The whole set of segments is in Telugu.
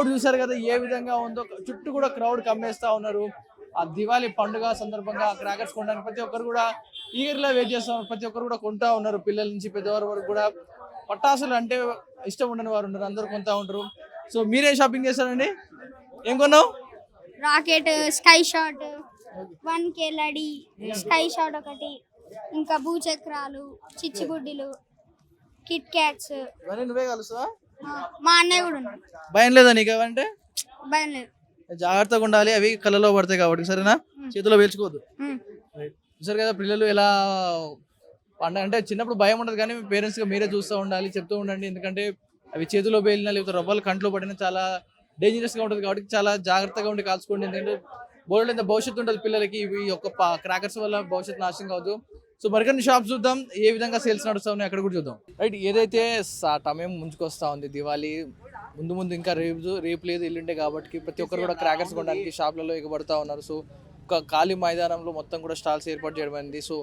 క్రౌడ్ చూసారు కదా ఏ విధంగా ఉందో, చుట్టూ కూడా క్రౌడ్ కమ్మేస్తా ఉన్నారు. ఆ దివాళీ పండుగ సందర్భంగా క్రాకర్స్ కొనడానికి ప్రతి ఒక్కరు కూడా ఈగర్లా వెయిట్ చేస్తా ఉన్నారు. ప్రతి ఒక్కరు కూడా కొంటా ఉన్నారు, పిల్లల నుంచి పెద్దవారి వరకు కూడా. పటాసులు అంటే ఇష్టం ఉండని వారు ఉన్నారు, అందరూ కొంటా ఉంటారు. సో మీరే షాపింగ్ చేస్తారండి, ఏం కొన్నావు? రాకెట్, స్కై షాట్, 1K లడి, స్కై షాట్ ఒకటి, ఇంకా భూచక్రాలు, చిచ్చుబుడ్డిలు, కిట్ క్యాట్స్. ఇవన్నీ నువ్వే కలుస్తావా? మా అన్నయ్య కూడా ఉన్నాడు. భయం లేదా నీకు అవంటే? భయం లేదు. జాగ్రత్తగా ఉండాలి, అవి కళ్ళలో పడతాయి కాబట్టి, సరేనా? చేతిలో పేల్చుకోవద్దు. చూసారు కదా పిల్లలు ఎలా పండగ అంటే చిన్నప్పుడు భయం ఉండదు, కానీ పేరెంట్స్ గా మీరే చూస్తూ ఉండాలి, చెప్తూ ఉండండి. ఎందుకంటే అవి చేతిలో పేలినా లేకపోతే రవ్వలు కంట్లో పడినా చాలా డేంజరస్ గా ఉంటుంది కాబట్టి చాలా జాగ్రత్తగా ఉండి కాల్చుకోండి. ఎందుకంటే బోల్డ్ ఎంత భవిష్యత్తు ఉంటుంది పిల్లలకి, ఇవి ఒక క్రాకర్స్ వల్ల భవిష్యత్తు నాశనం కావద్దు. సో మరికొన్ని షాప్స్ చూద్దాం, ఏ విధంగా సేల్స్ నడుస్తా ఉన్నాయి అక్కడ కూడా చూద్దాం. రైట్, ఏదైతే సమయం ముంచుకొస్తా ఉంది దివాళీ, ముందు ఇంకా రేపు లేదు ఎల్లుండే కాబట్టి ప్రతి ఒక్కరు కూడా క్రాకర్స్ కొనడానికి షాప్లలో ఎగబడతా ఉన్నారు. సో ఒక ఖాళీ మైదానంలో మొత్తం కూడా స్టాల్స్ ఏర్పాటు చేయడం అయింది. సో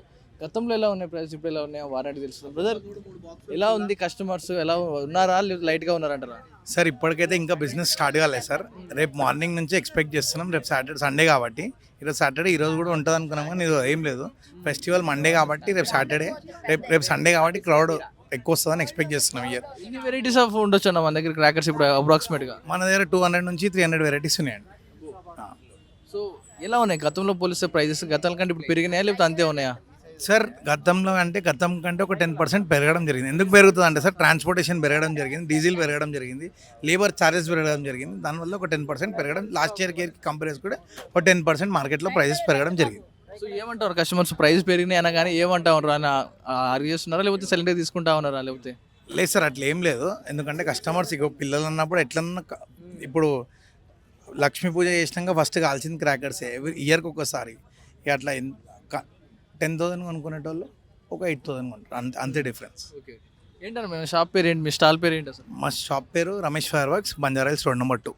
గతంలో ఎలా ఉన్నాయి, ప్రైస్ ఇప్పుడు ఎలా ఉన్నాయో వారంటీ తెలుస్తుంది. బ్రదర్, ఎలా ఉంది, కస్టమర్స్ ఎలా ఉన్నారా, లైట్ గా ఉన్నారంటారా? సార్ ఇప్పటికైతే ఇంకా బిజినెస్ స్టార్ట్ కాలేదు సార్. రేపు మార్నింగ్ నుంచి ఎక్స్పెక్ట్ చేస్తున్నాం. రేపు సండే కాబట్టి, ఈరోజు సాటర్డే, ఈరోజు కూడా ఉంటుంది అనుకున్నాం, కానీ ఇది ఏం లేదు. ఫెస్టివల్ మండే కాబట్టి రేపు సాటర్డే, రేపు సండే కాబట్టి క్రౌడ్ ఎక్కువ వస్తుందని ఎక్స్పెక్ట్ చేస్తున్నాం. ఇయర్ ఎన్ని వెరైటీస్ ఆఫ్ ఉండొచ్చు అన్న మన దగ్గర క్రాకర్స్ ఇప్పుడు అప్రాక్సిమేట్ గా? మన దగ్గర 200 నుంచి 300 వెరైటీస్ ఉన్నాయండి. సో ఎలా ఉన్నాయి గతంలో పోలిస్తే ప్రైజెస్? గతం కంటే ఇప్పుడు పెరిగినాయా లేకపోతే అంతే ఉన్నాయా? సార్ గతం కంటే ఒక 10% పెరగడం జరిగింది. ఎందుకు పెరుగుతుంది అంటే సార్, ట్రాన్స్పోర్టేషన్ పెరగడం జరిగింది, డీజిల్ పెరగడం జరిగింది, లేబర్ ఛార్జెస్ పెరగడం జరిగింది. దానివల్ల ఒక 10% పెరగడం, లాస్ట్ ఇయర్కి కంపేర్ కూడా ఒక 10% మార్కెట్లో ప్రైజెస్ పెరగడం జరిగింది. సో ఏమంటారు కస్టమర్స్, ప్రైస్ పెరిగినాయి అనగానే ఏమంటా ఉన్నారు అని ఆర్గ్యూ చేస్తున్నారా లేకపోతే సైలెంట్గా తీసుకుంటా ఉన్నారా లేకపోతే? లేదు సార్, అట్లా ఏం లేదు. ఎందుకంటే కస్టమర్స్ ఇక పిల్లలు అన్నప్పుడు ఎట్లన్నా ఇప్పుడు లక్ష్మీ పూజ చేసినాక ఫస్ట్ కాల్చింది క్రాకర్సే, ఇయర్కి ఒకసారి. ఇక అట్లా 10,000 కొనుక్కునేటోళ్ళు ఒక 8,000 కొంటారు, అంతే డిఫరెన్స్. ఓకే, ఏంటన్నా మీ షాప్ పేరు ఏంటి, మీ స్టాల్ పేరు ఏంటి అసలు? మా షాప్ పేరు Ramesh fire works, Banjara hills 2 number 2.